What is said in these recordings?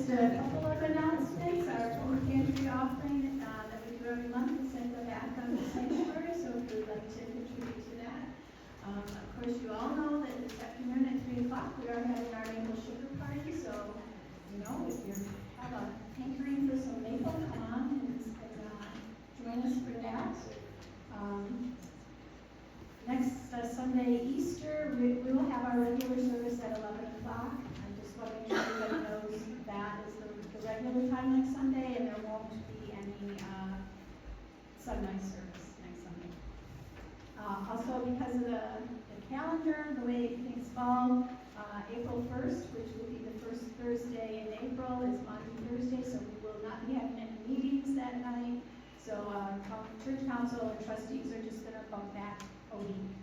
Just a couple of announcements. Our food pantry offering that we do every month is sent back on the sanctuary, so if you would like to contribute to that. Of course, you all know that this afternoon at 3 o'clock we are having our maple sugar party, so you know if you have a hankering for some maple, come on and join us for that. Next Sunday, Easter, we will have our regular service at 11 o'clock. I just want to make sure everybody knows that is the regular time next Sunday, and there won't be any sunrise service next Sunday. Also, because of the calendar, the way things fall, April 1st, which will be the first Thursday in April, is Monday Thursday, so we will not be having any meetings that night. So church council and trustees are just going to bump back a week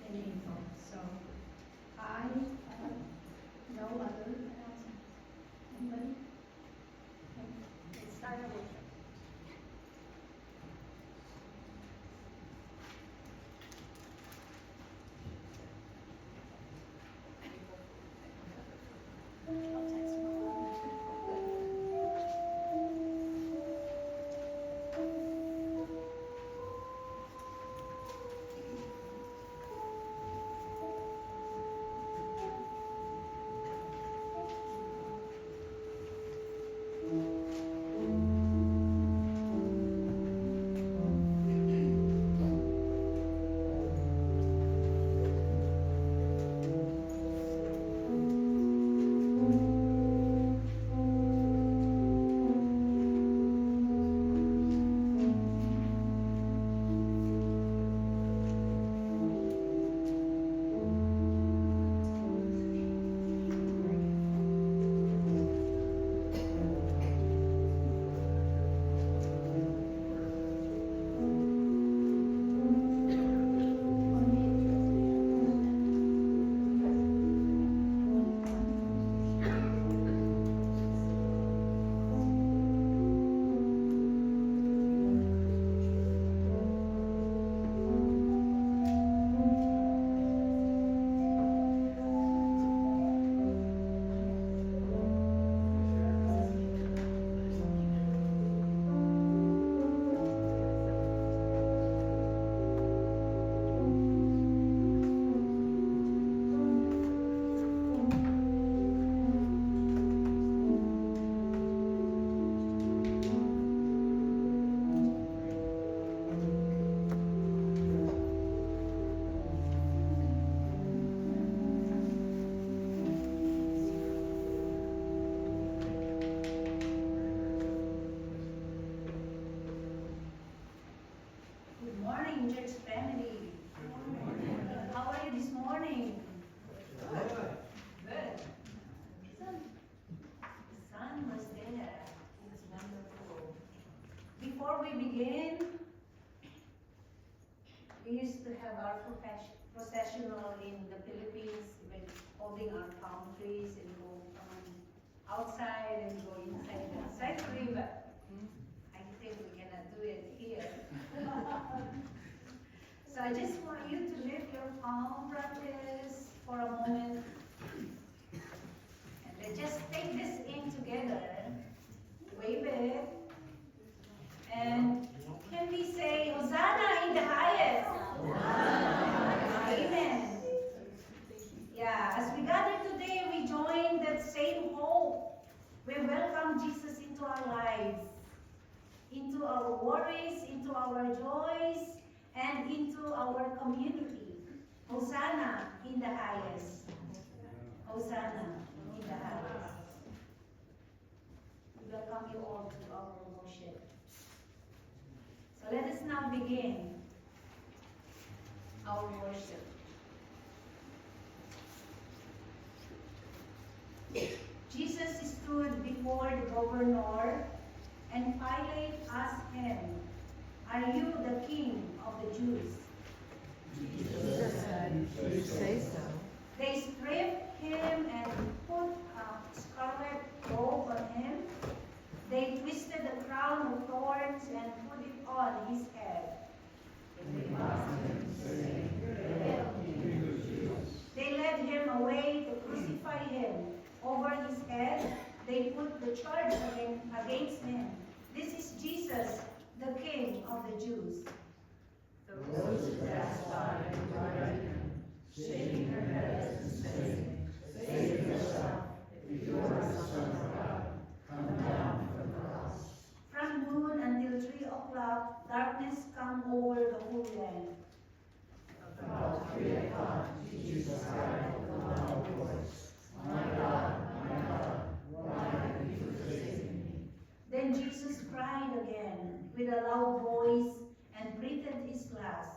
in April. So I have no other announcements. Anybody? Okay. Let's start our worship. I'll text you. Processional in the Philippines, when holding our palm trees and go outside and go inside the sanctuary, but I think we cannot do it here. So I just want you to lift your palm branches for a moment, and then just take this in together, wave it, and can we say Hosanna in the highest? Amen. Yeah, as we gather today, we join that same hope. We welcome Jesus into our lives, into our worries, into our joys, and into our community. Hosanna in the highest. Hosanna in the highest. We welcome you all to our worship. So let us now begin our worship. Jesus stood before the governor, and Pilate asked him, "Are you the king of the Jews?" Jesus said, "You say so." They stripped him and put a scarlet robe on him. They twisted the crown of thorns and put it on his head. They led him away to crucify him. Over his head, they put the awaits him. This is Jesus, the King of the Jews. Those who pass by derided him, shaking their heads and saying, Save yourself, if you are the Son of God, come down from the cross. From noon until 3 o'clock, darkness come over the whole land. About 3 o'clock, Jesus cried with a loud voice, my God, why have you forsaken me? Then Jesus cried again with a loud voice and breathed his last.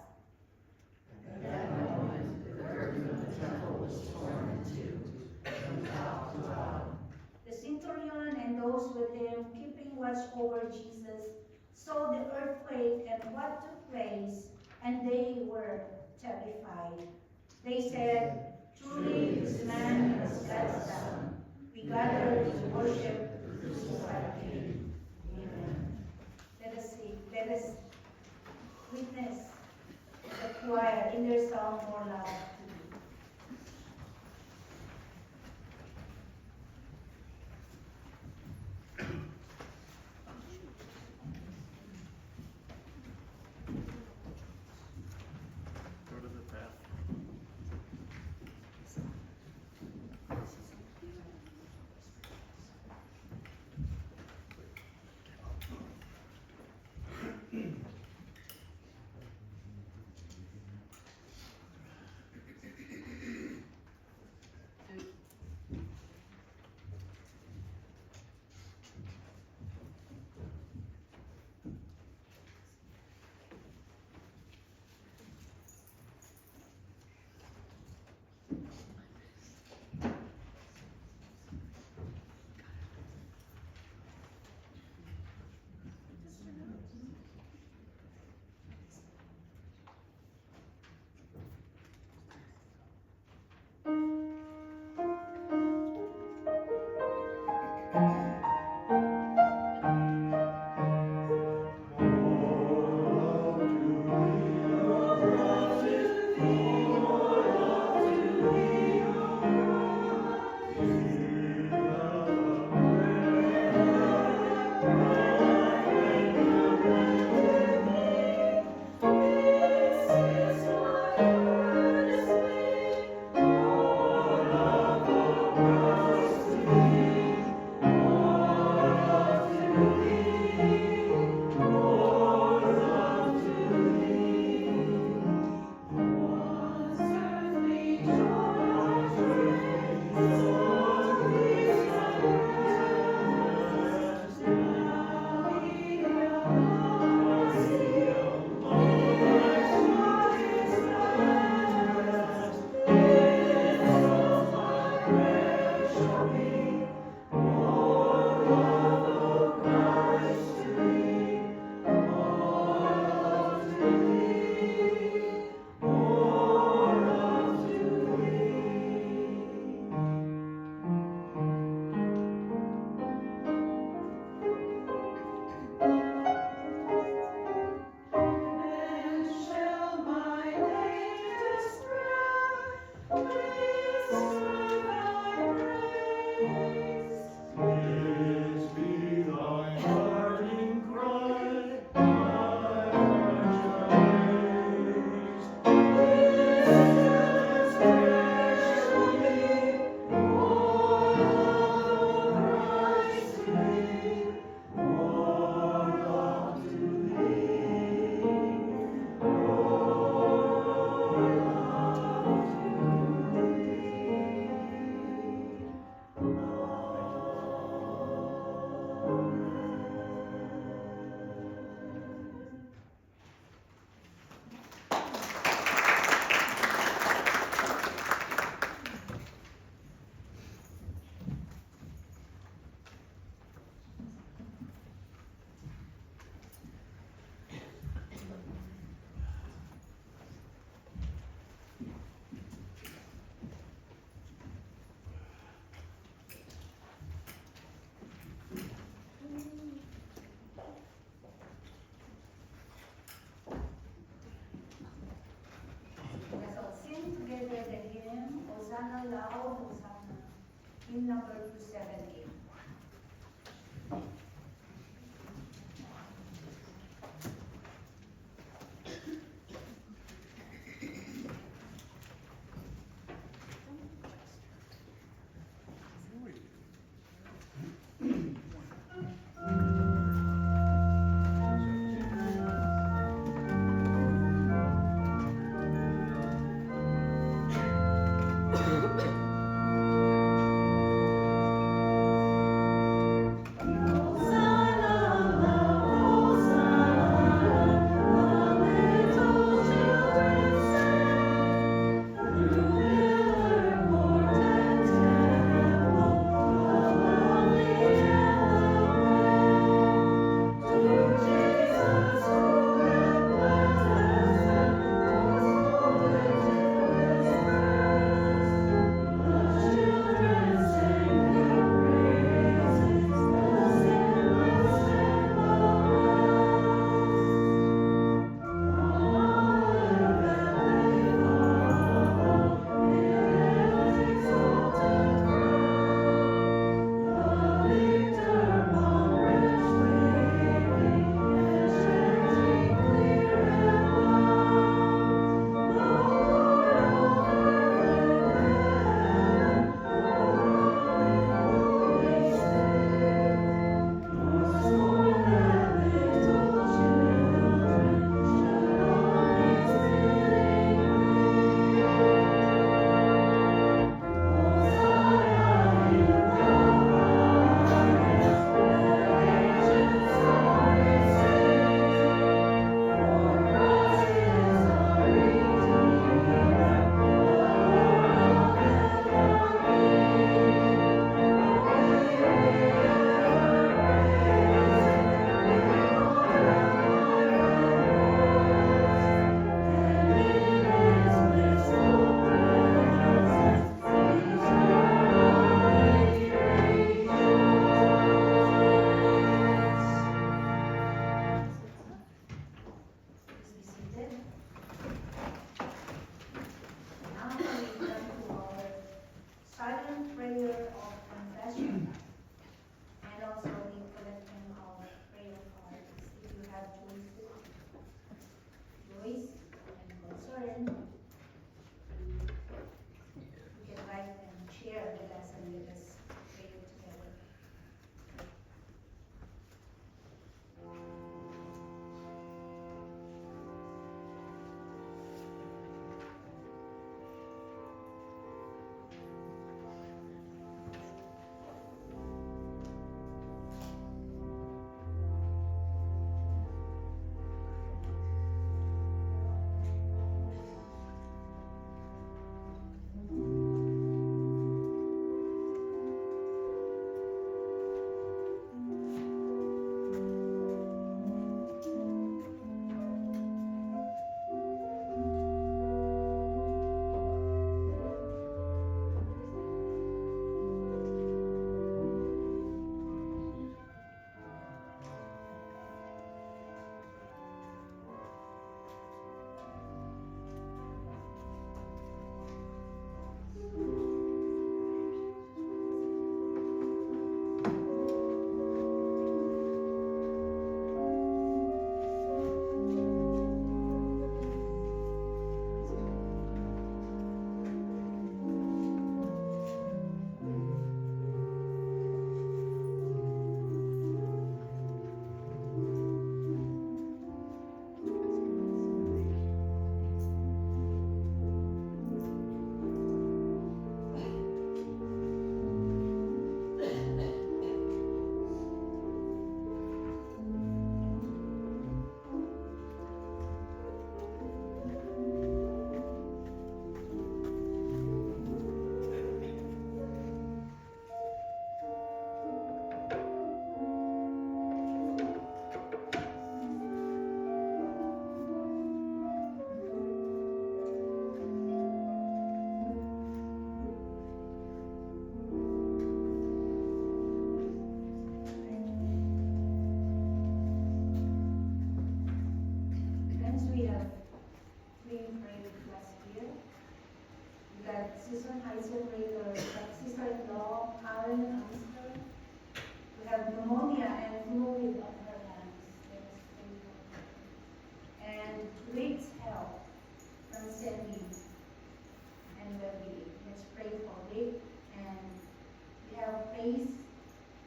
At that moment, the curtain of the temple was torn in two, from top to bottom. The centurion and those with him, keeping watch over Jesus, saw the earthquake and what took place, and they were terrified. They said, Truly this man is God's Son. We gather to worship the crucified King. Amen. Let us sing. Let us witness the choir in their song more loud. Go to the path.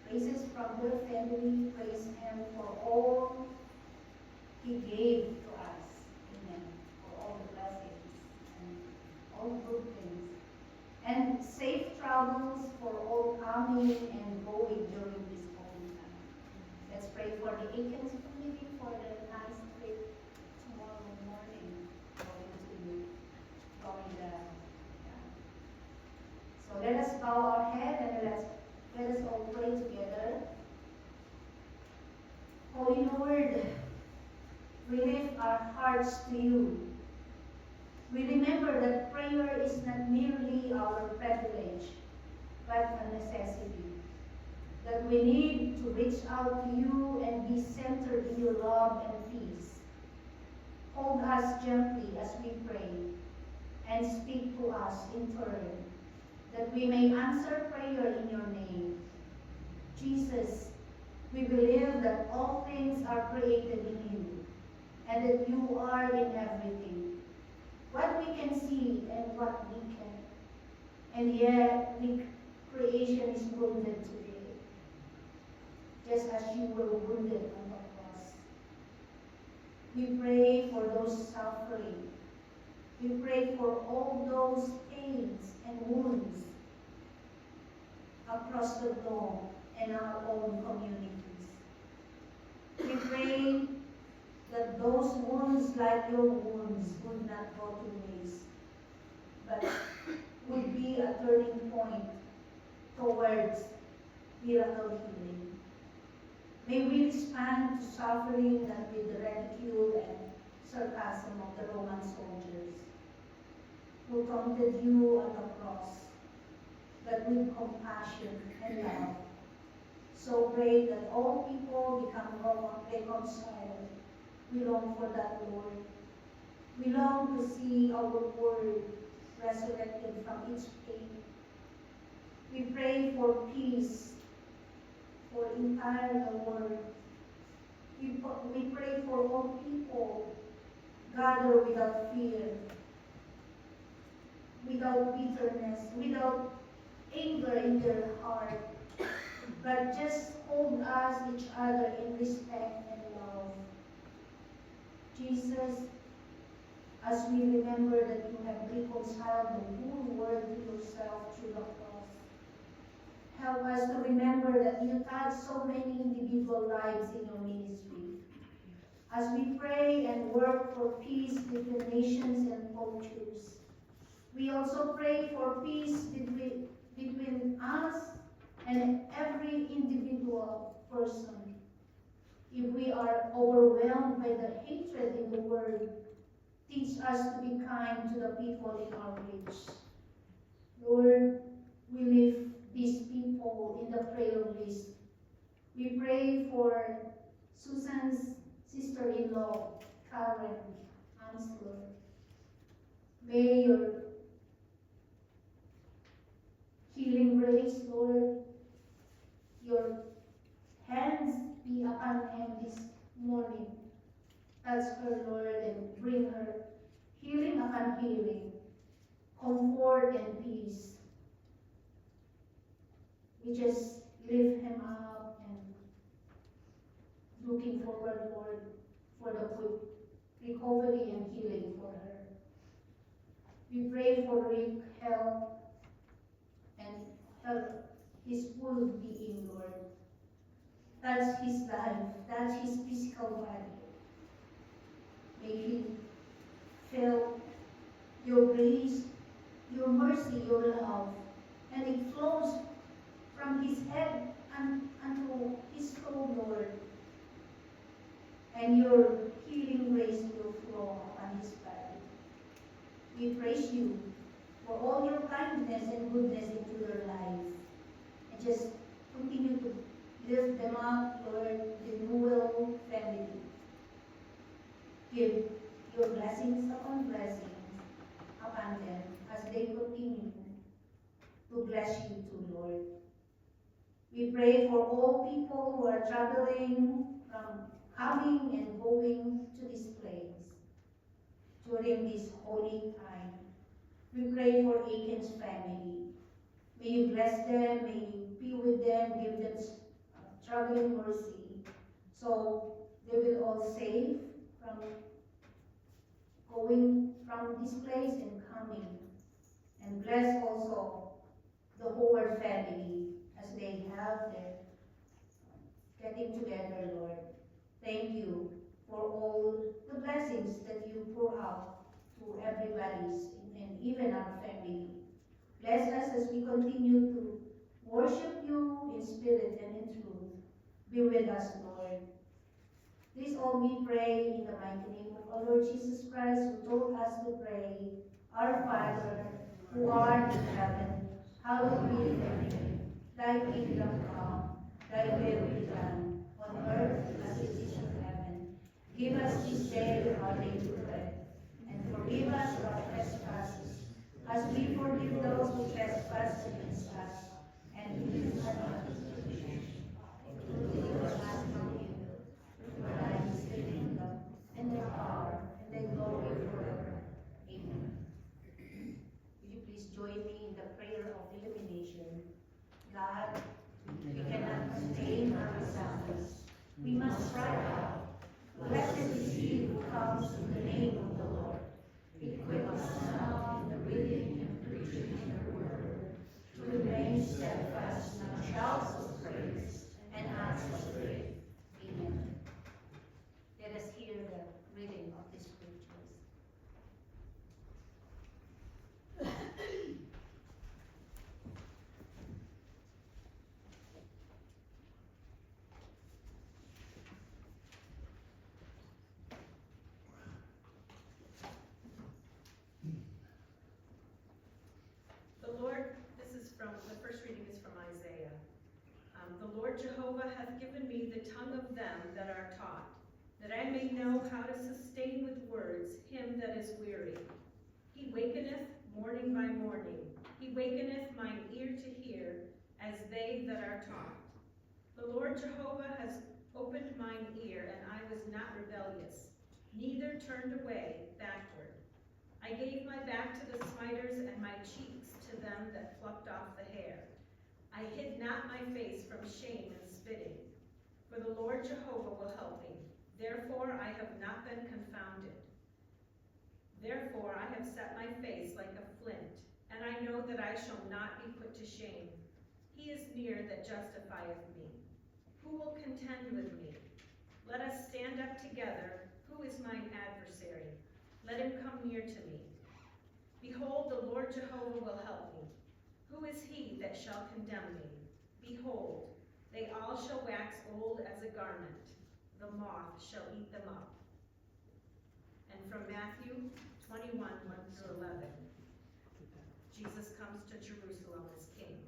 praises from their family. Praise Him for all He gave to us. Amen. For all the blessings and all the good things. And safe travels for all coming and going during this holy time. Let's pray for the Aikens community for the nice trip tomorrow morning going there. So let us bow our head and let us all pray together. Holy Lord, we lift our hearts to you. We remember that prayer is not merely our privilege, but a necessity. That we need to reach out to you and be centered in your love and peace. Hold us gently as we pray, and speak to us in turn, that we may answer prayer in your name. Jesus, we believe that all things are created in you, and that you are in everything. What we can see and what we can. And yet, creation is wounded today, just as you were wounded on the cross. We pray for those suffering. We pray for all those pains and wounds across the globe and our own communities. We pray that those wounds, like your wounds, would not go to waste, but would be a turning point towards miracle healing. May we respond to suffering not with the ridicule and sarcasm of the Roman soldiers who taunted you on the cross, but with compassion and love. So pray that all people become reconciled. We long for that, Lord. We long to see our world resurrected from its pain. We pray for peace for entire world. We pray for all people gather without fear, without bitterness, without anger in their heart, but just hold us each other in respect and love. Jesus, as we remember that you have reconciled the whole world to yourself through the cross, help us to remember that you touched so many individual lives in your ministry. As we pray and work for peace between nations and cultures, we also pray for peace between us and every individual person. If we are overwhelmed by the hatred in the world, teach us to be kind to the people in our reach. Lord, we lift these people in the prayer list. We pray for Susan's sister-in-law, Karen Ansler. May your healing grace, Lord, your hands be upon him this morning. Touch her, Lord, and bring her healing upon healing, comfort and peace. We just lift him up and looking forward, Lord, for the quick recovery and healing for her. We pray for Rick health and his full being, Lord. Touch his life, touch his physical body. May he feel your grace, your mercy, your love, and it flows from his head unto his soul, Lord. And your healing grace will flow upon his body. We praise you for all your kindness and goodness into their lives. And just continue to lift them up, Lord, the Newell family. Give your blessings upon blessings upon them as they continue to bless you too, Lord. We pray for all people who are traveling from coming and going to this place during this holy time. We pray for Aiken's family. May you bless them, may you be with them, give them traveling mercy. So they will all safe from going from this place and coming. And bless also the Howard family as they have their getting together, Lord. Thank you for all the blessings that you pour out to everybody's and even our family. Bless us as we continue to worship you in spirit and in truth. Be with us, Lord. Please all we pray in the mighty name of our Lord Jesus Christ, who told us to pray, Our Father, who art in heaven, hallowed be thy name. Thy kingdom come, thy will be done, on earth as it is in heaven. Give us this day our daily bread, and forgive us our trespasses, as we forgive those who trespass against us. And lead us not into temptation, but deliver us from evil. For thine is the kingdom, and the power, and the glory forever. Amen. Would you please join me in the prayer of illumination? God, we cannot contain ourselves. We must cry out. Blessed is he who comes in the name of the Lord. Equip us now in the reading and preaching of your word, to remain steadfast in our shouts of praise and acts of faith. Amen. Let us hear the reading of the scriptures. The first reading is from Isaiah. The Lord Jehovah hath given me the tongue of them that are taught, that I may know how to sustain with words him that is weary. He wakeneth morning by morning. He wakeneth mine ear to hear, as they that are taught. The Lord Jehovah has opened mine ear, and I was not rebellious, neither turned away backward. I gave my back to the smiters, and my cheeks to them that plucked off the hair. I hid not my face from shame and spitting. For the Lord Jehovah will help me. Therefore I have not been confounded. Therefore I have set my face like a flint, and I know that I shall not be put to shame. He is near that justifieth me. Who will contend with me? Let us stand up together. Who is mine adversary? Let him come near to me. Behold, the Lord Jehovah will help me. Who is he that shall condemn me? Behold, they all shall wax old as a garment. The moth shall eat them up. And from Matthew 21, 1 through 11. Jesus comes to Jerusalem as king.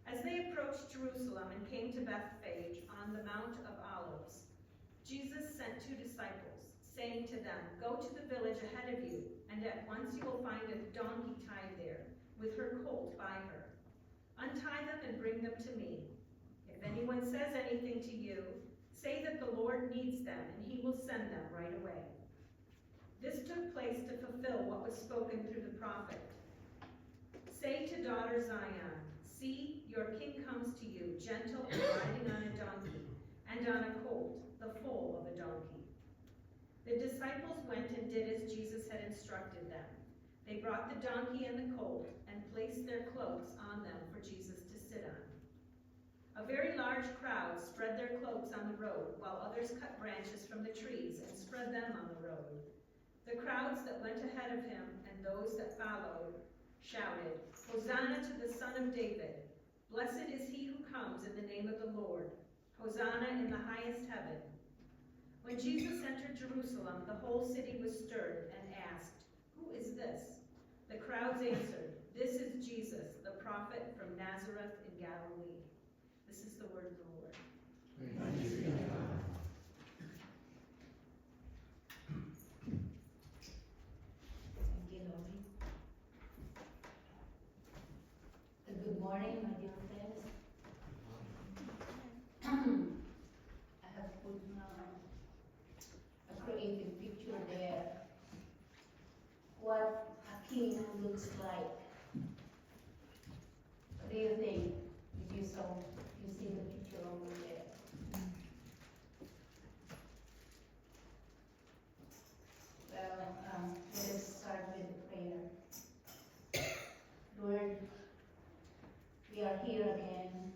As they approached Jerusalem and came to Bethphage on the Mount of Olives, Jesus sent 2 disciples, saying to them, Go to the village ahead of you, and at once you will find a donkey tied there, with her colt by her. Untie them and bring them to me. If anyone says anything to you, say that the Lord needs them, and he will send them right away. This took place to fulfill what was spoken through the prophet. Say to daughter Zion, See, your king comes to you, gentle and riding on a donkey, and on a colt, the foal of a donkey. The disciples went and did as Jesus had instructed them. They brought the donkey and the colt, and placed their cloaks on them for Jesus to sit on. A very large crowd spread their cloaks on the road, while others cut branches from the trees and spread them on the road. The crowds that went ahead of him and those that followed shouted, Hosanna to the Son of David! Blessed is he who comes in the name of the Lord! Hosanna in the highest heaven! When Jesus entered Jerusalem, the whole city was stirred and asked, Who is this? The crowds answered, This is Jesus, the prophet from Nazareth in Galilee. This is the word of the Lord. Thanks be to God. Thank you, Lori. Good morning, my dear friends. I have put a creative picture there. What a king looks like. What do you think? Did you we are here again,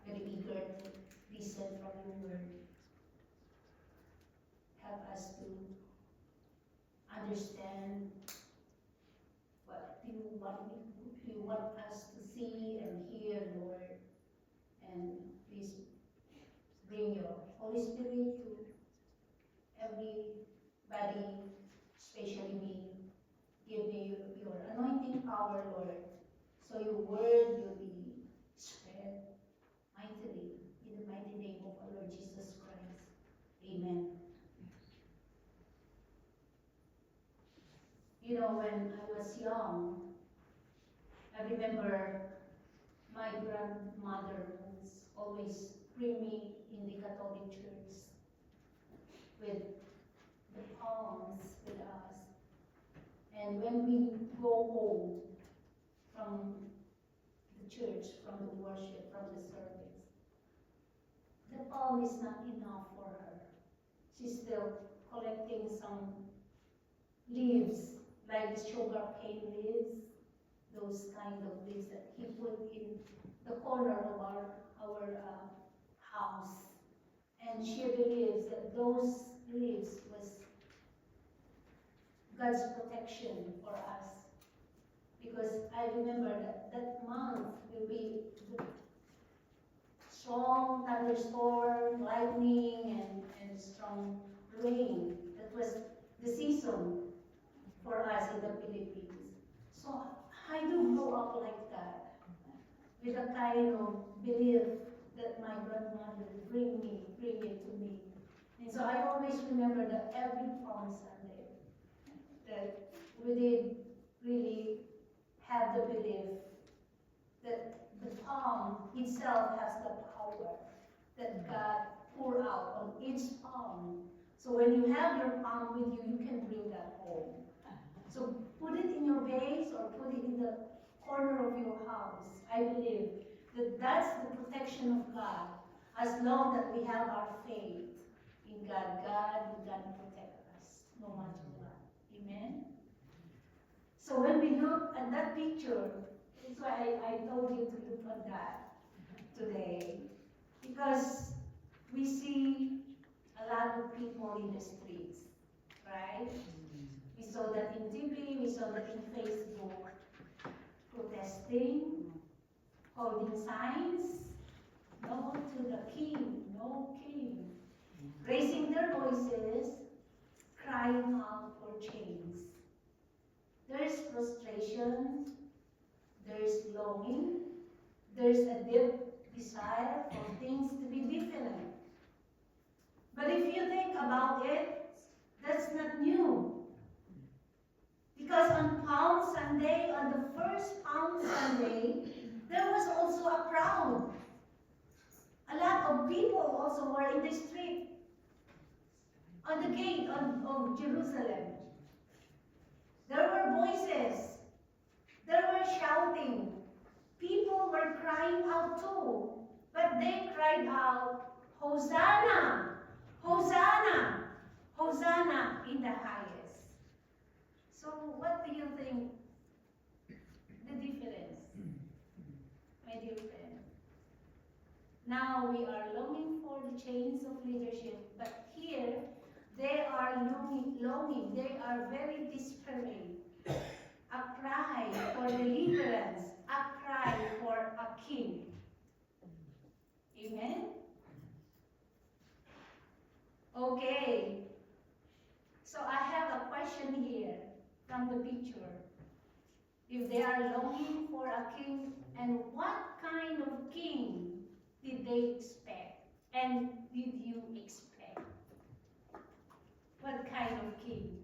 very eager to listen from your word. Help us to understand what you want us to see and hear, Lord. And please bring your Holy Spirit to everybody, especially me. Give me your anointing power, Lord, so your word will be spread mightily in the mighty name of our Lord Jesus Christ. Amen. You know, when I was young, I remember my grandmother was always bring me in the Catholic Church with the palms with us. And when we go home from the church, from the worship, from the service, the palm is not enough for her. She's still collecting some leaves, like the sugar cane leaves, those kind of leaves that he put in the corner of our house. And she believes that those leaves was God's protection for us. Because I remember that month will be the strong thunderstorm, lightning, and strong rain. That was the season for us in the Philippines. So I do grow up like that, with a kind of belief that my grandmother bring it to me. And so I always remember that every Palm Sunday, that we did really have the belief that the palm itself has the power that God pour out on each palm. So when you have your palm with you, you can bring that home. So put it in your vase or put it in the corner of your house. I believe that that's the protection of God. As long that we have our faith in God, God will protect us no matter what. Amen? So when we look at that picture, that's why I told you to look at that today. Because we see a lot of people in the streets, right? We saw that in TV, we saw that in Facebook, protesting, holding signs, no to the king, no king, raising their voices, crying out for change. There's frustration, there's longing, there's a deep desire for things to be different. But if you think about it, that's not new. Because on Palm Sunday, on the first Palm Sunday, there was also a crowd. A lot of people also were in the street, on the gate of Jerusalem. There were voices. There were shouting. People were crying out too. But they cried out, Hosanna! Hosanna! Hosanna in the highest. So what do you think the difference, my dear friend? Now we are longing for the change of leadership, but here they are longing, they are very despairing. A cry for deliverance, a cry for a king. Amen? Okay. So I have a question here from the picture. If they are longing for a king, and what kind of king did they expect? And did you expect? What kind of king?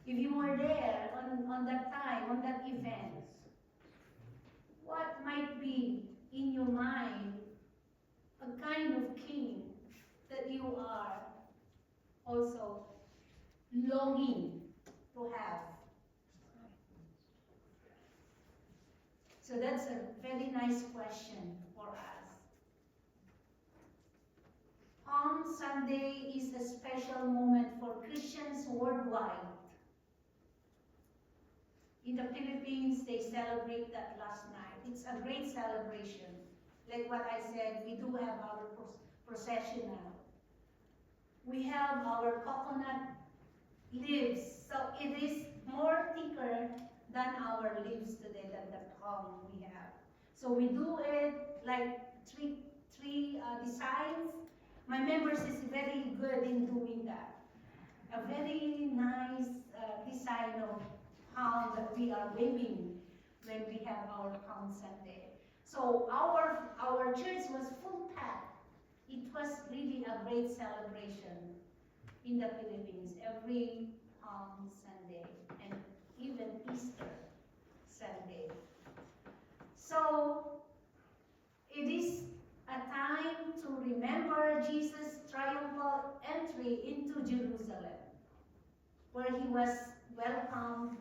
If you were there on that time, on that event, what might be in your mind a kind of king that you are also longing to have? So that's a very nice question for us. Palm Sunday is a special moment for Christians worldwide. In the Philippines, they celebrate that last night. It's a great celebration. Like what I said, we do have our processional. We have our coconut leaves. So it is more thicker than our leaves today, than the palm we have. So we do it like three designs. My members is very good in doing that. A very nice design of palm that we are waving when we have our Palm Sunday. So our church was full packed. It was really a great celebration in the Philippines every Palm Sunday and even Easter Sunday. So it is a time to remember Jesus' triumphal entry into Jerusalem, where he was welcomed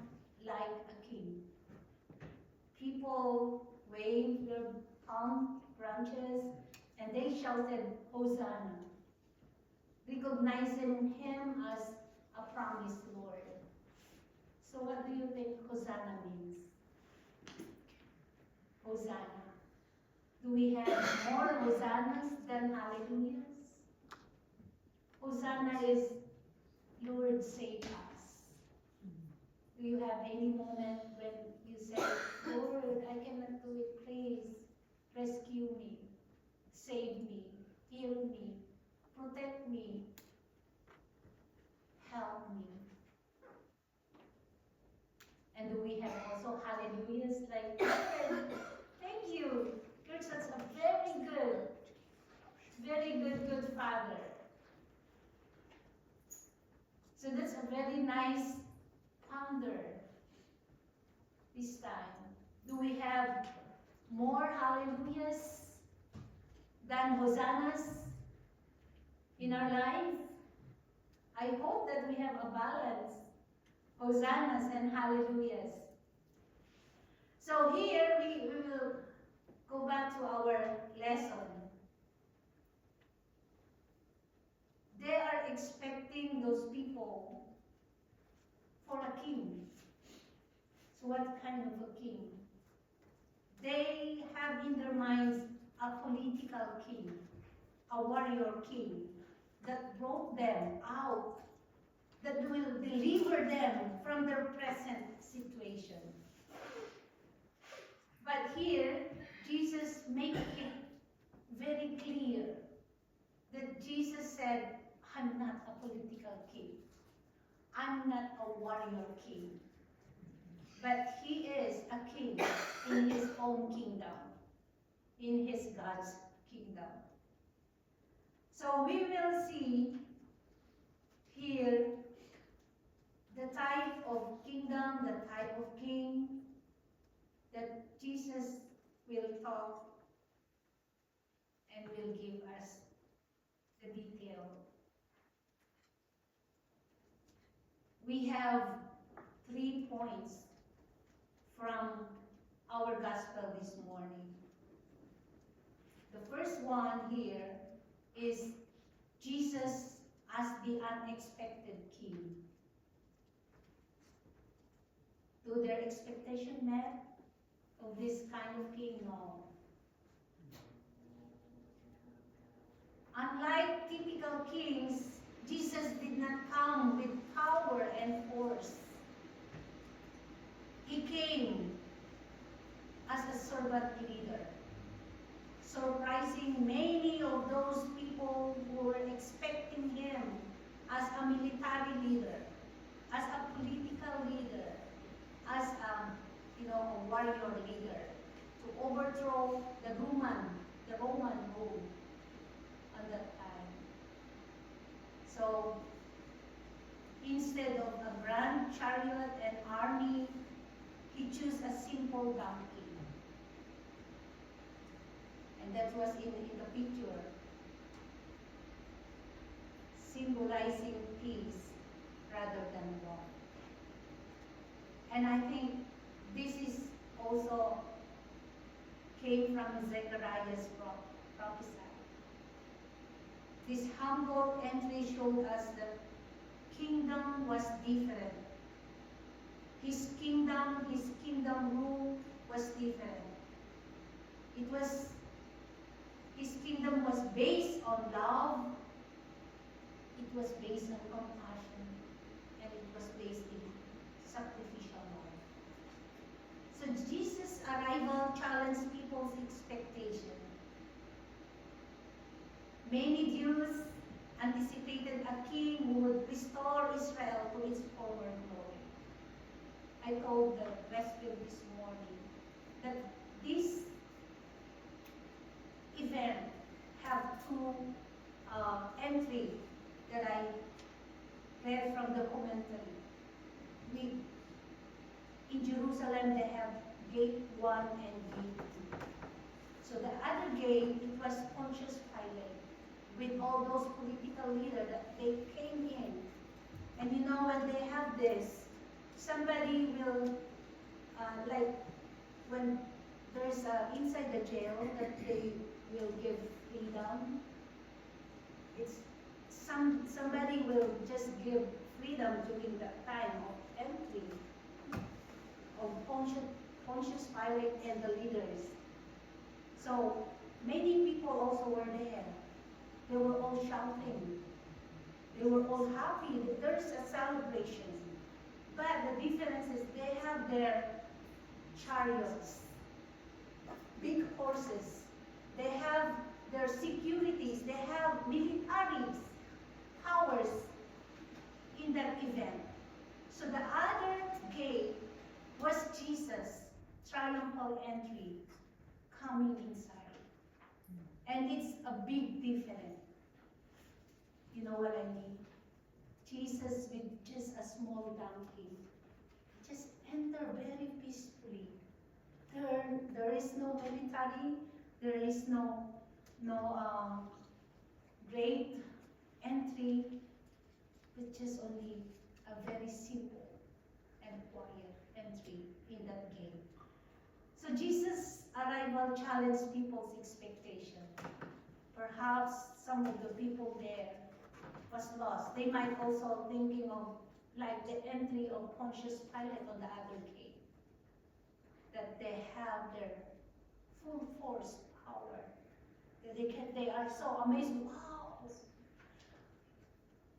like a king. People waved their palm branches and they shouted, Hosanna, recognizing him as a promised Lord. So what do you think Hosanna means? Hosanna. Do we have more Hosannas than Hallelujahs? Hosanna is, Lord, save us. Do you have any moment when you say, Lord, I cannot do it, please rescue me, save me, heal me, protect me, help me? And do we have also hallelujahs like, Lord, thank you. You're such a very good Father. So that's a very nice ponder this time. Do we have more hallelujahs than hosannas in our life? I hope that we have a balance, hosannas and hallelujahs. So here we will go back to our lesson. They are expecting those people for a king. So what kind of a king? They have in their minds a political king, a warrior king that brought them out, that will deliver them from their present situation. But here, Jesus makes it very clear that Jesus said, I'm not a political king. I'm not a warrior king. But he is a king in his own kingdom, in his God's kingdom. So we will see here the type of kingdom, the type of king that Jesus will talk and will give us the detail. We have 3 points from our gospel this morning. The first one here is Jesus as the unexpected king. Do their expectation met of this kind of king? No. Unlike typical kings, Jesus did not come with power and force. He came as a servant leader, surprising many of those people who were expecting him as a military leader, as a political leader, as a warrior leader, to overthrow the Roman rule at that time. So instead of a grand chariot and army, he chose a simple donkey. And that was in the picture, symbolizing peace rather than war. And I think this is also came from Zechariah's prophecy. This humble entry showed us that kingdom was different. His kingdom rule was different. His kingdom was based on love, it was based on compassion, and it was based in sacrificial love. So Jesus' arrival challenged people's expectation. Many Jews anticipated a king who would restore Israel to its former glory. I told the Westfield this morning that this event have two entries that I read from the commentary. In Jerusalem, they have gate 1 and gate 2. So the other gate, it was Pontius Pilate, with all those political leaders that they came in. And you know, when they have this, somebody will, like when there's inside the jail that they will give freedom, somebody will just give freedom during that time of entry of Pontius Pilate and the leaders. So many people also were there. They were all shouting. They were all happy. There's a celebration. But the difference is they have their chariots, big horses. They have their securities. They have militaries, powers in that event. So the other gate was Jesus' triumphal entry coming inside. And it's a big difference. You know what I mean? Jesus with just a small donkey. Just enter very peacefully. There is no military. There is no great entry. It's just only a very simple and quiet entry in that gate. So Jesus' arrival challenged people's expectation. Perhaps some of the people there was lost. They might also thinking of like the entry of Pontius Pilate on the other gate. That they have their full force power. That they are so amazed. Wow!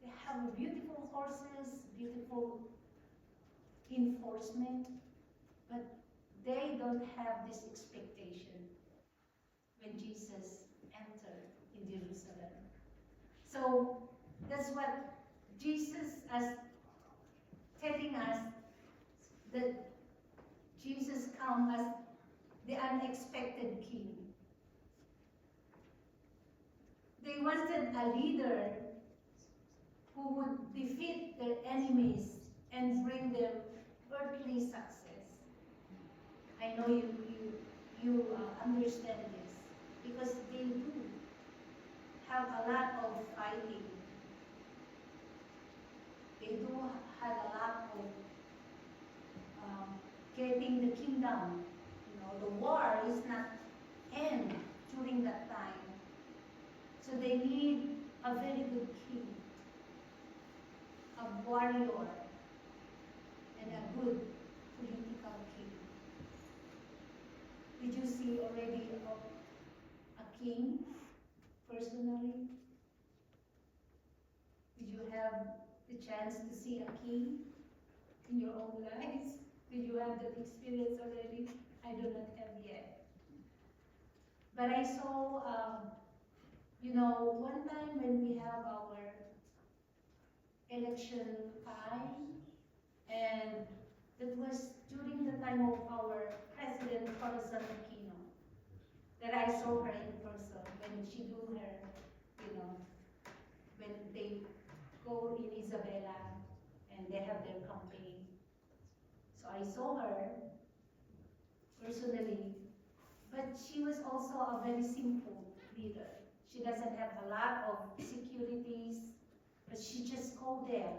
They have beautiful horses, beautiful enforcement, but they don't have this expectation when Jesus entered in Jerusalem. So that's what Jesus is telling us, that Jesus comes as the unexpected king. They wanted a leader who would defeat their enemies and bring them earthly success. I know you understand this because they do have a lot of fighting. They do have a lot of getting the kingdom. You know, the war is not end during that time. So they need a very good king, a warrior, and a good political king. Did you see already a king personally? Did you have the chance to see a king in your own lives? Did you have that experience already? I do not have yet. But I saw, one time when we have our election time, and that was during the time of our President Corazon Aquino, that I saw her in person when she do her, when they go in Isabela and they have their campaign. So I saw her personally, but she was also a very simple leader. She doesn't have a lot of securities, but she just go there.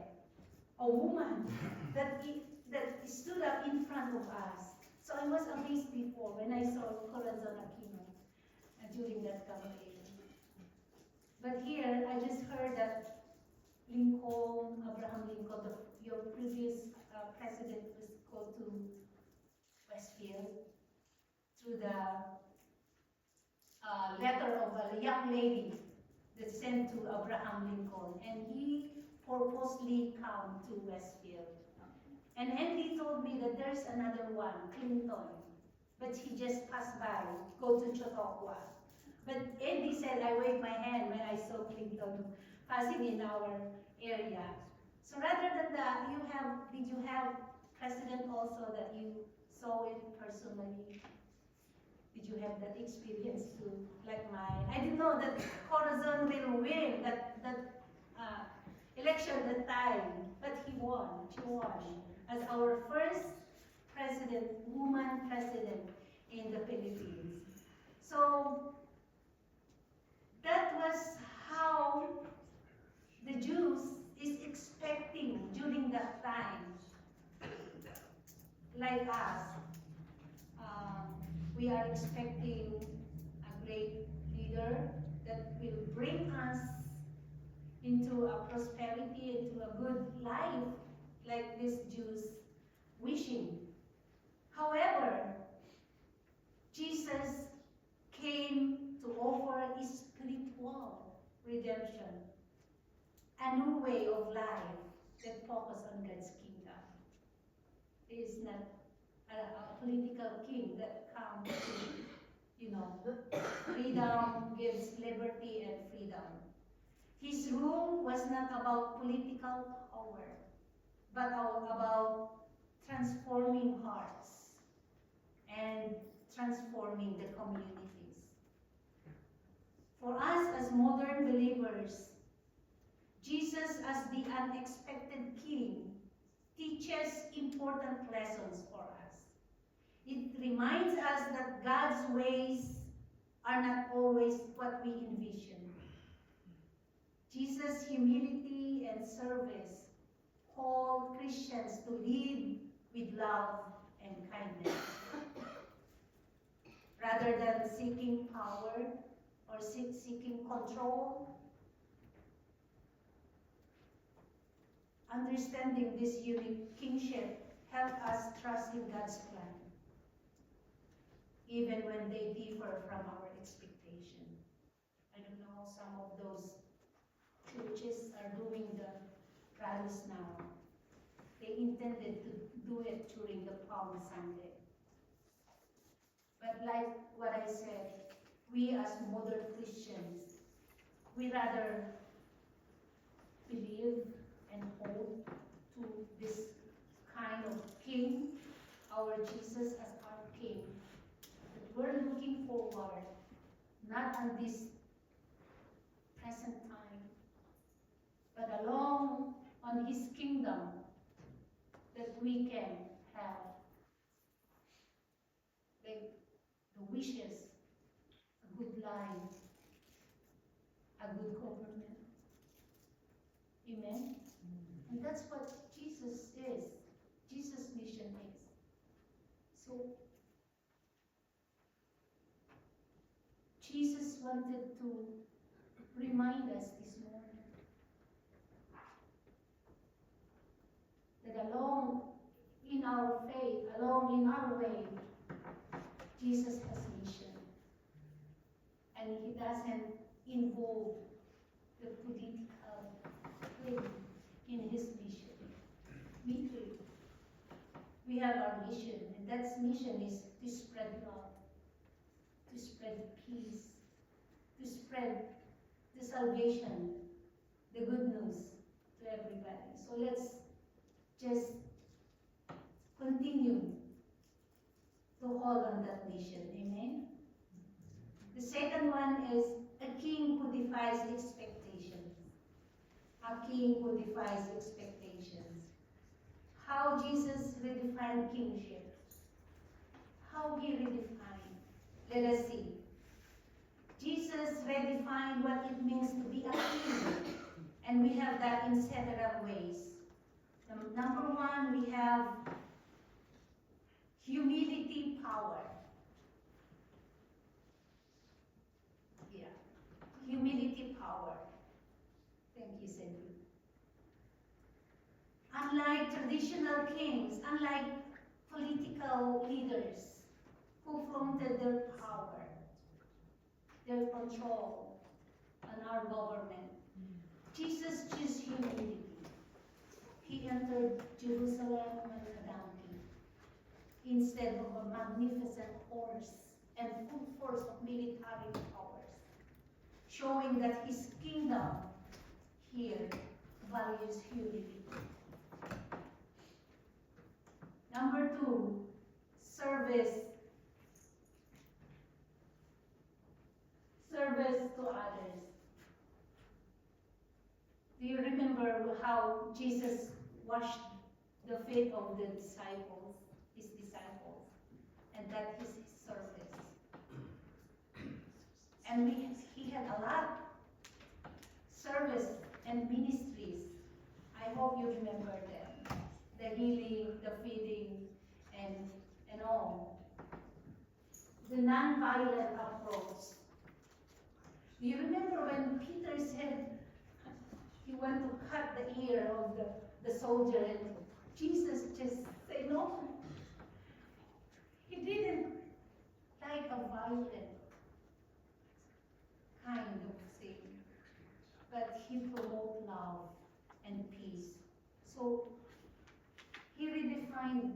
A woman that stood up in front of us. So I was amazed before when I saw Corazon Aquino during that campaign. But here, I just heard that Lincoln, Abraham Lincoln, your previous president, was go to Westfield through the letter of a young lady that sent to Abraham Lincoln, and he purposely come to Westfield. And Andy told me that there's another one, Clinton, but he just passed by, go to Chautauqua. But Andy said, I waved my hand when I saw Clinton passing in our area. So rather than that, did you have president also that you saw it personally? Did you have that experience too, like mine? I didn't know that Corazon will win that election that time, but he won. She won as our first president, woman president in the Philippines. So that was how the Jews is expecting during that time, like us. We are expecting a great leader that will bring us into a prosperity, into a good life, like these Jews wishing. However, Jesus came to offer a spiritual redemption, a new way of life that focuses on God's kingdom. It is not a political king that comes to, freedom gives liberty and freedom. His rule was not about political power, but about transforming hearts and transforming the communities. For us as modern believers, Jesus as the unexpected King teaches important lessons for us. It reminds us that God's ways are not always what we envision. Jesus' humility and service call Christians to lead with love and kindness. Rather than seeking power or seeking control, understanding this unique kingship helps us trust in God's plan, even when they differ from our expectation. I don't know, some of those churches are doing the rallies now. They intended to do it during the Palm Sunday. But like what I said, we as modern Christians, we rather believe and hold to this kind of King, our Jesus as our King. That we're looking forward, not on this present time, but along on His kingdom, that we can have the wishes, a good life, a good government. Amen? And that's what Jesus is. Jesus' mission is. So, Jesus wanted to remind us this morning that along in our faith, along in our way, Jesus has mission. And He doesn't involve the political thing in His mission. Me too. We have our mission, and that mission is to spread love, to spread peace, to spread the salvation, the good news to everybody. So let's just continue to hold on that mission. Amen? The second one is a king who defies expectations. A king who defies expectations. How Jesus redefined kingship. How He redefined. Let us see. Jesus redefined what it means to be a king. And we have that in several ways. Number one, we have humility power. Yeah. Humility power. Thank you, Cindy. Unlike traditional kings, unlike political leaders who flaunted their power, their control on our government. Jesus chose humility. He entered Jerusalem on a donkey instead of a magnificent horse and full force of military powers, showing that his kingdom here values humility. Number 2, service. Service to others. Do you remember how Jesus washed the feet of the disciples, his disciples, and that is his service? And he had a lot service and ministries. I hope you remember them. The healing, the feeding, and all. The non-violent approach. Do you remember when Peter said he went to cut the ear of the soldier and Jesus just said no? He didn't like a violent kind of thing, but he promoted love and peace. So he redefined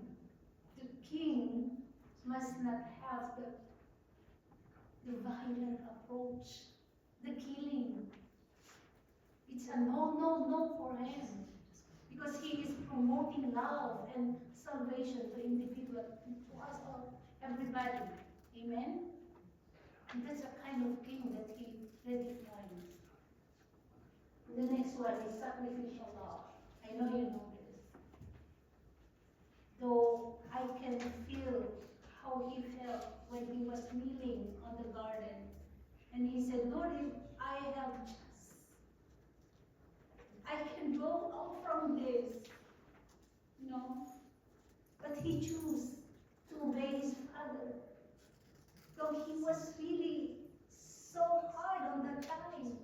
the king must not have the violent approach, the killing. It's a no for him. Because he is promoting love and salvation to individuals, to us all, everybody. Amen? And that's a kind of king that he redefined. The next one is sacrificial love. I know you know this. Though I can feel how he felt when he was kneeling on the garden. And he said, Lord, if I have just, I can go out from this. No. But he chose to obey his father. Though he was really so hard on that time.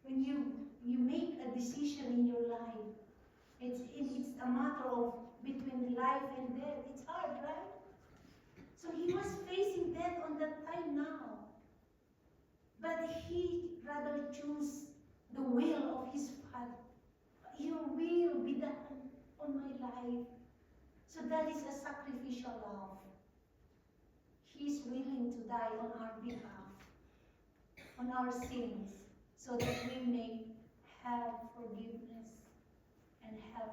When you make a decision in your life, it's a matter of between life and death. It's hard, right? So he was facing death on that time now. But he rather chose the will of his father. Your will be done on my life. So that is a sacrificial love. He is willing to die on our behalf, on our sins, so that we may have forgiveness and have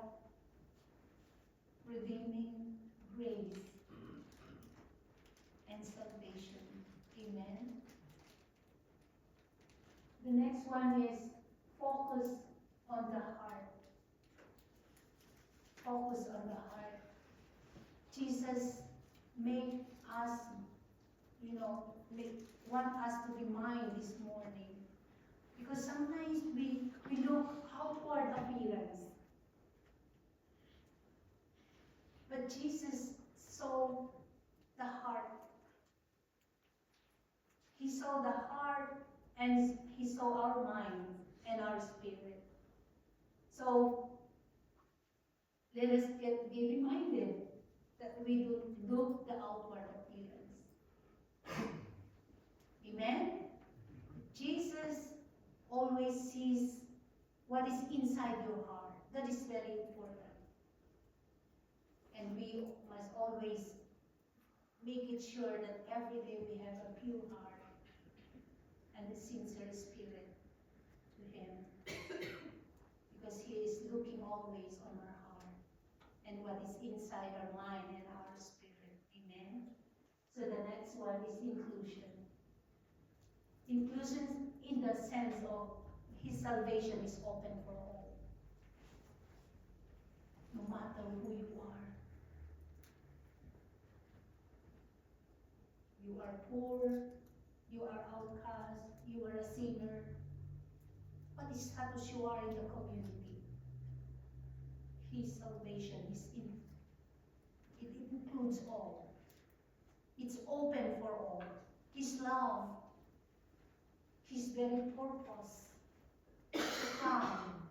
redeeming grace and salvation. Amen. The next one is focus on the heart. Focus on the heart. Jesus made us, want us to remind this morning. Because sometimes we look outward appearance. But Jesus saw the heart. He saw the heart and he saw our mind and our spirit. So let us be reminded that we do look the outward appearance. Amen? Jesus always sees what is inside your heart. That is very important. And we must always make it sure that every day we have a pure heart and a sincere spirit to him. Because he is looking always on our heart and what is inside our mind and our spirit. Amen? So the next one is inclusion. Inclusion in the sense of his salvation is open for all. No matter who you are. You are poor, you are outcast, you are a sinner. What status you are in the community? His salvation it includes all. It's open for all. His love, his very purpose to come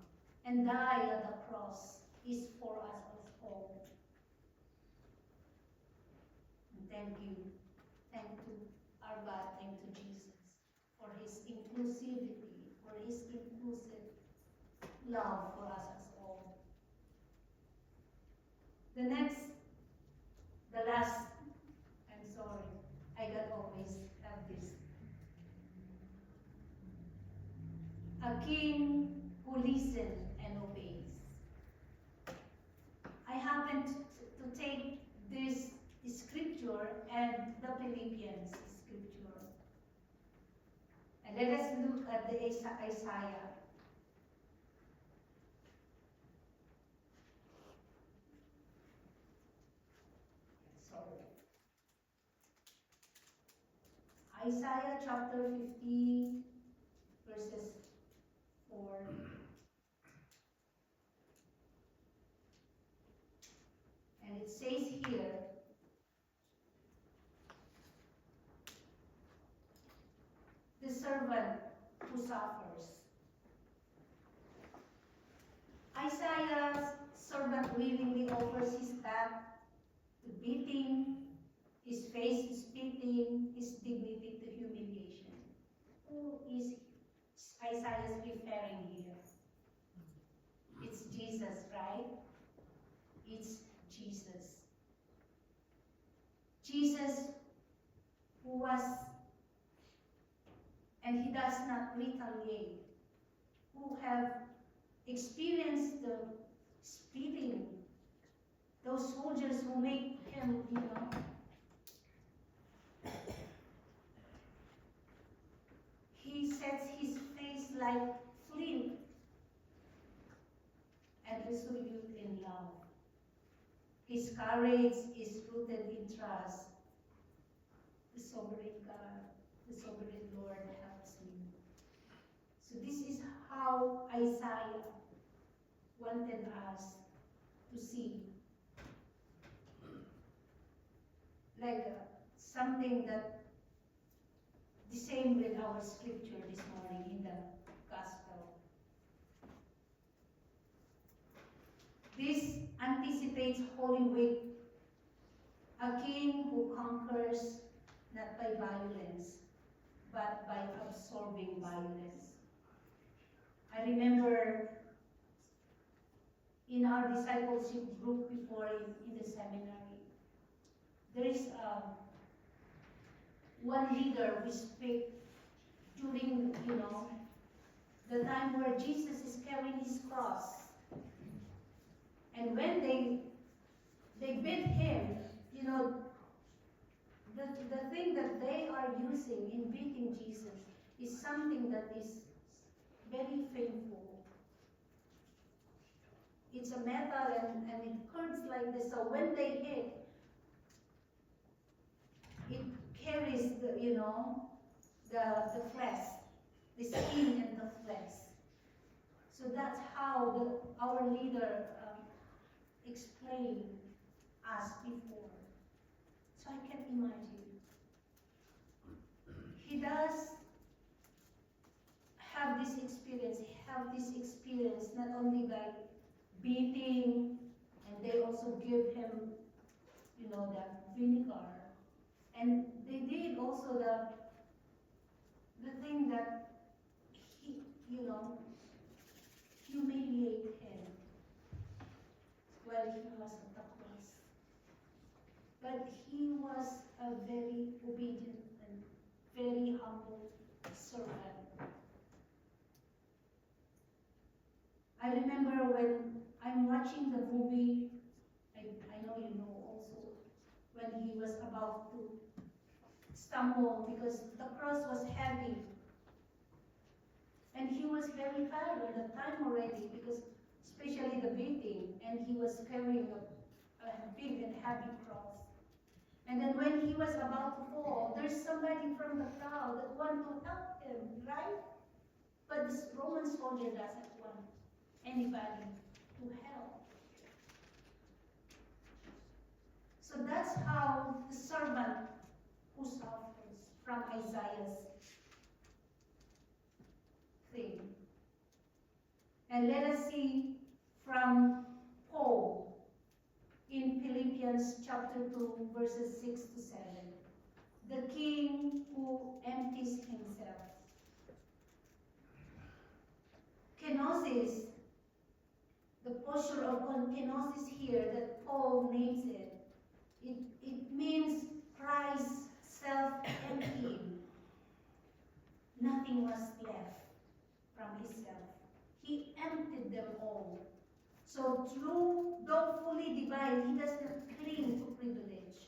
and die at the cross is for us all. thank you. Thank to our God, thank to Jesus for his inclusivity, for his inclusive love for us as all. The last, I'm sorry, I got always have this. A king who listens and obeys. I happened to take this scripture and the Philippians scripture. And let us look at the Isaiah. Sorry. Isaiah chapter 50, verses 4. And it says here, the servant who suffers. Isaiah's servant willingly offers his back to beating, his face to spitting, his dignity to humiliation. Who is Isaiah referring here? It's Jesus, right? It's Jesus. Jesus who was, and he does not retaliate, who have experienced the spitting, those soldiers who make him, he sets his face like flint and resolute in love. His courage is rooted in trust. The sovereign God, the sovereign Lord helps me. So this is how Isaiah wanted us to see. Like something that the same with our scripture this morning in the gospel. This anticipates Holy Week, a king who conquers not by violence, but by absorbing violence. I remember in our discipleship group before in the seminary, there is one leader who speak during, the time where Jesus is carrying his cross. And when they beat him, the thing that they are using in beating Jesus is something that is very painful. It's a metal and it hurts like this. So when they hit, it carries the flesh, the skin and the flesh. So that's how our leader explained us before. So I can imagine. He does have this experience. He have this experience not only by beating, and they also give him, the vinegar. And they did also the thing that he, humiliate him while he was at the cross. But he was a very obedient and very humble servant. I remember when I'm watching the movie, I know you know also, when he was about to stumble because the cross was heavy. And he was very tired at that time already because especially the beating, and he was carrying a big and heavy cross. And then when he was about to fall, there's somebody from the crowd that want to help him, right? But this Roman soldier doesn't want anybody to help. So that's how the servant who suffers from Isaiah's thing. And let us see from Paul in Philippians Philippians chapter 2, verses 6 to 7. The king who empties himself. Kenosis, the posture of kenosis here that Paul names it means Christ self-emptying. Nothing was left from himself. He emptied them all. So though fully divine, he does not cling to privilege.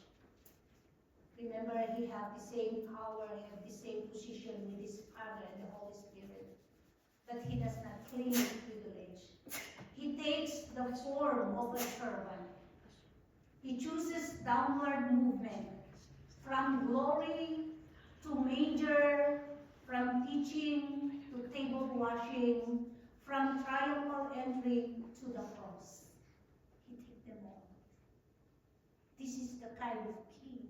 Remember, he had the same power, he had the same position with his Father and the Holy Spirit. But he does not cling to privilege. He takes the form of a servant. He chooses downward movement from glory to manger, from teaching to table washing, from triumphal entry to the cross. He took them all. This is the kind of king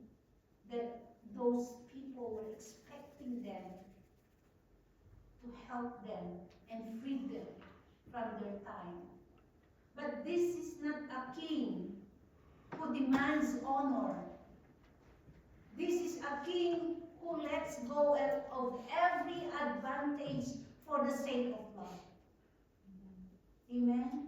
that those people were expecting them to help them and free them from their time. But this is not a king who demands honor. This is a king who lets go of every advantage for the sake of love. Amen?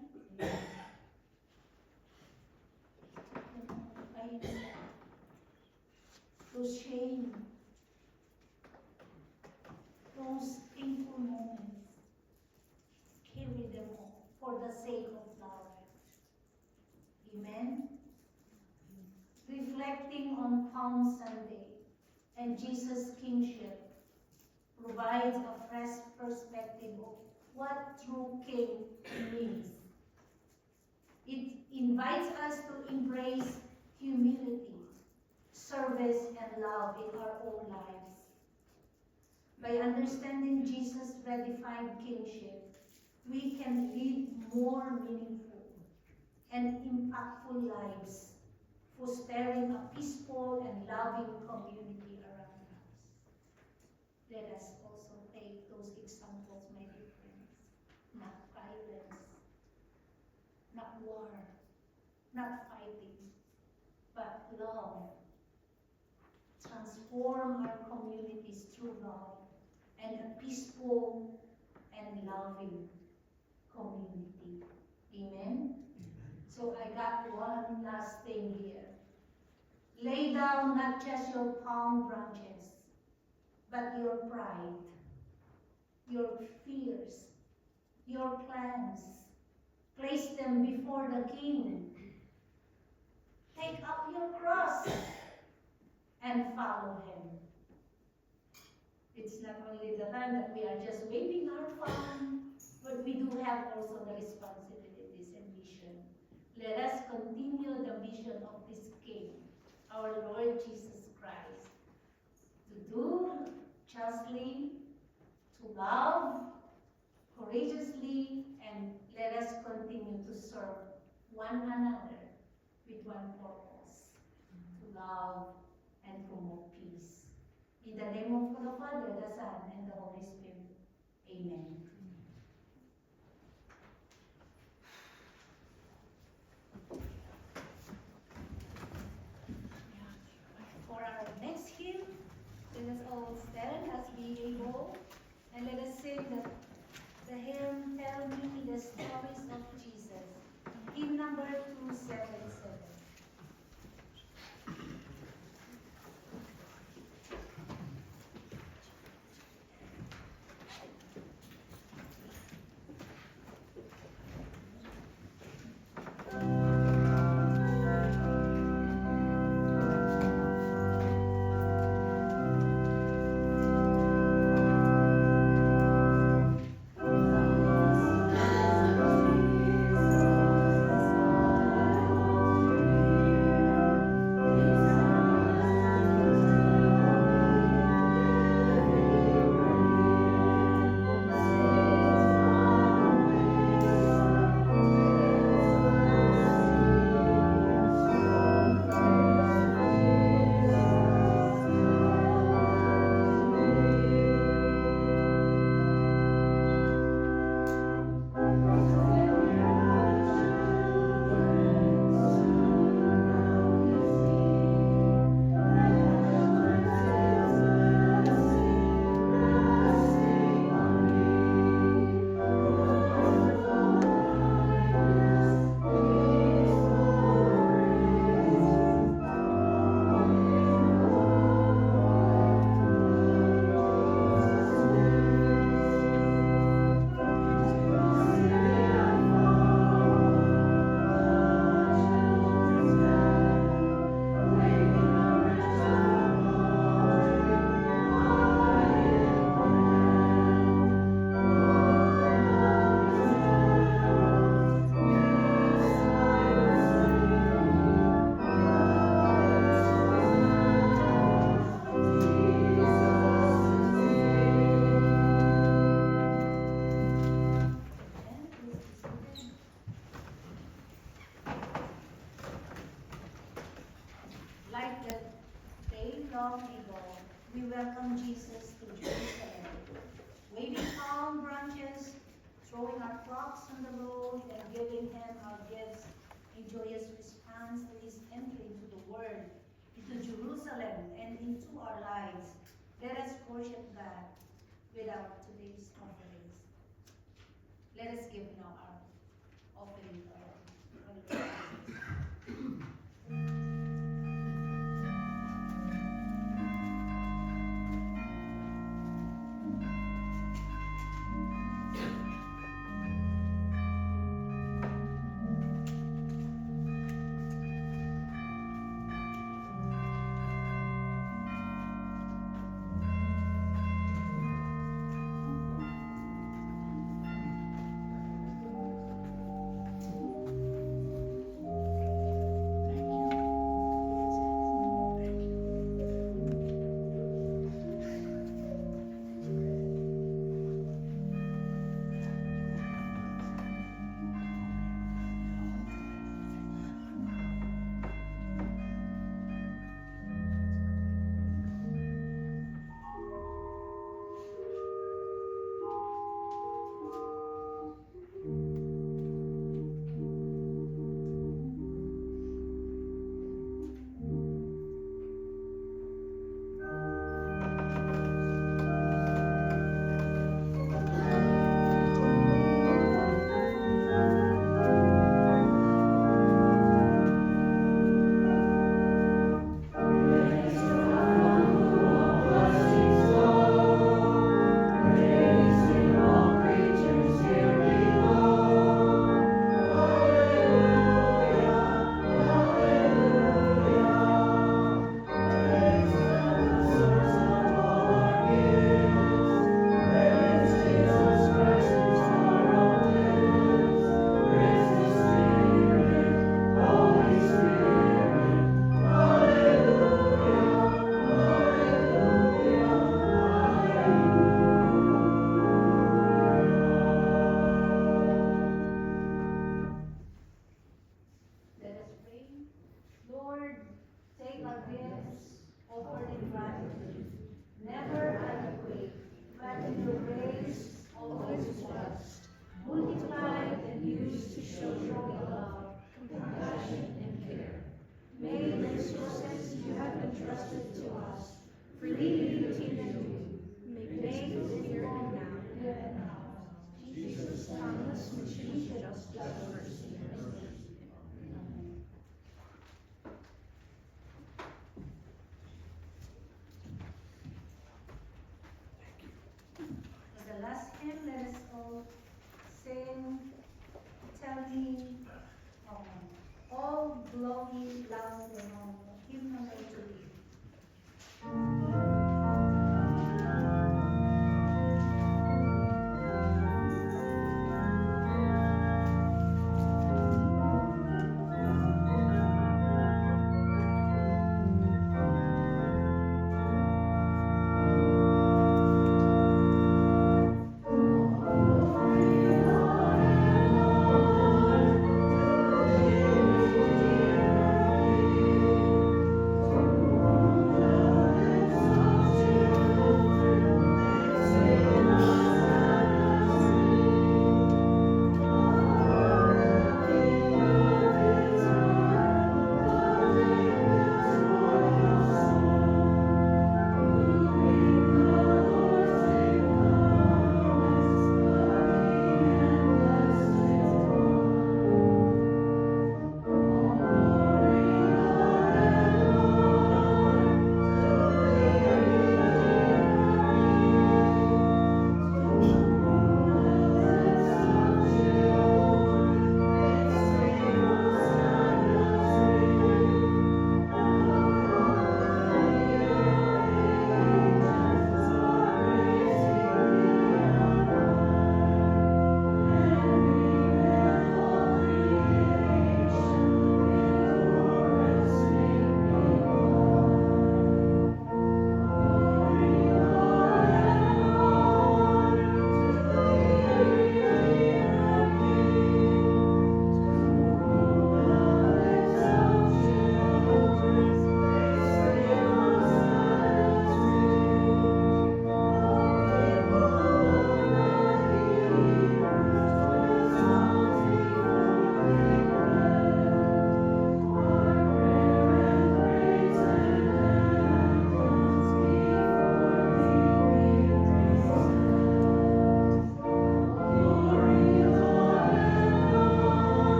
Those shame, those painful moments, carry them all for the sake of love. Amen? Reflecting on Palm Sunday and Jesus' kingship provides a fresh perspective of what true king means. It invites us to embrace humility, service, and love in our own lives. By understanding Jesus' redefined kingship, we can lead more meaningful and impactful lives, fostering a peaceful and loving community around us. Let us also take those examples, my dear friends. Not violence, not war, not fighting, but love. Transform our communities through love and a peaceful and loving community. Amen? So I got one last thing here. Lay down not just your palm branches, but your pride, your fears, your plans. Place them before the King. Take up your cross and follow him. It's not only the time that we are just waving our palm, but we do have also the responsibilities and mission. Let us continue the mission of this King, our Lord Jesus Christ, to do justly, to love courageously, and let us continue to serve one another with one purpose, to love and promote peace. In the name of the Father, the Son, and the Holy Spirit. Amen. For our next hymn, let us all stand as we able, and let us sing the hymn, Tell Me the Stories of Jesus. Hymn number 277. welcome Jesus to Jerusalem. Waving palm branches, throwing our clocks on the road, and giving him our gifts in joyous response to his entry into the world, into Jerusalem, and into our lives. Let us worship God with our today's offerings. Let us give now our offering to our Lord Jesus. Let us pray. Lord, take our gifts, offered in gratitude, never adequate, but in your grace, always just, multiplied and used to show your love, compassion, and care. May the resources you have entrusted to us freely continue to make you here and now, live in us. Jesus, Thomas, which you should us have mercy. For the last hymn, let us all sing, tell me, all glory, loud and honor. Hymn number 2. Thank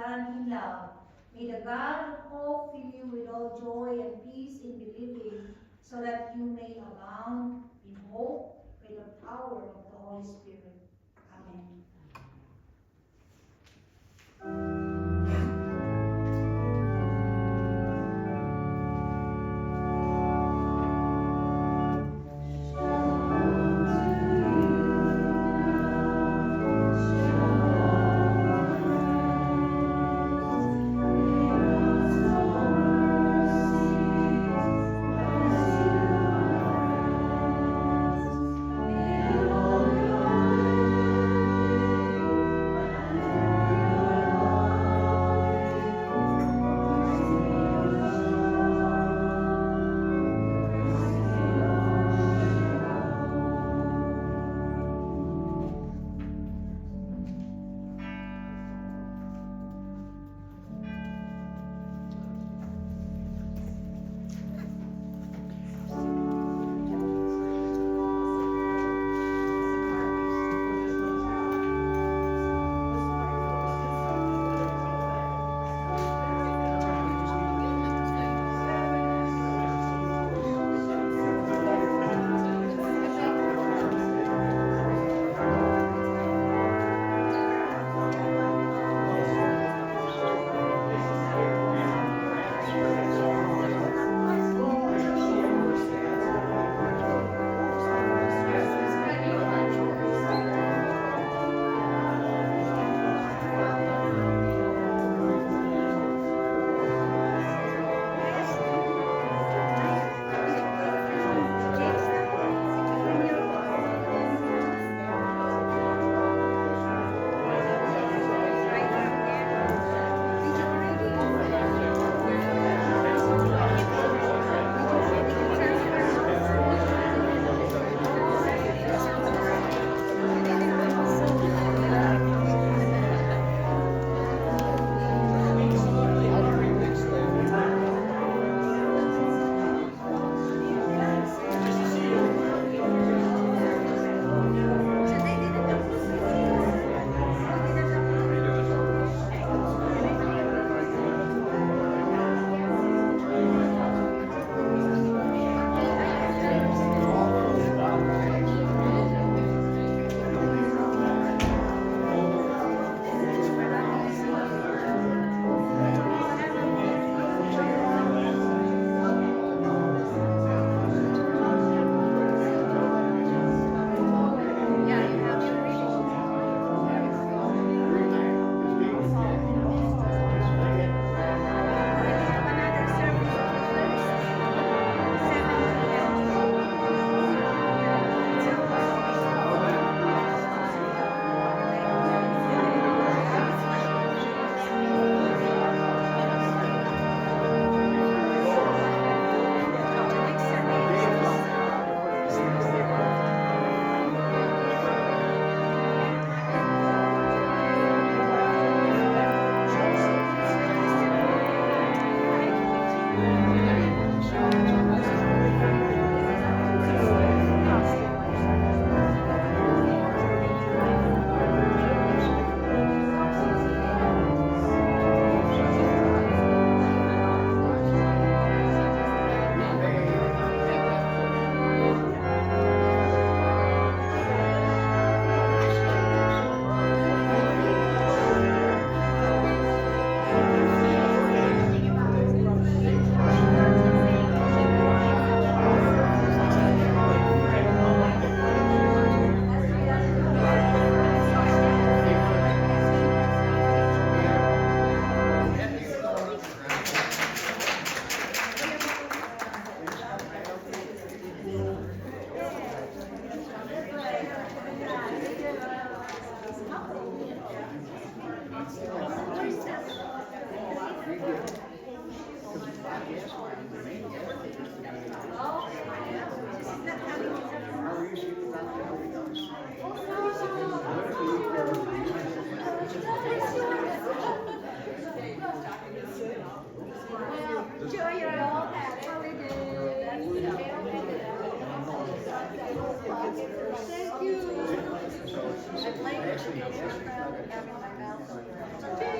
done in love. May the God of hope fill you with all joy and peace in believing, so that you may abound in hope by the power of the Holy Spirit. Amen. Thank you.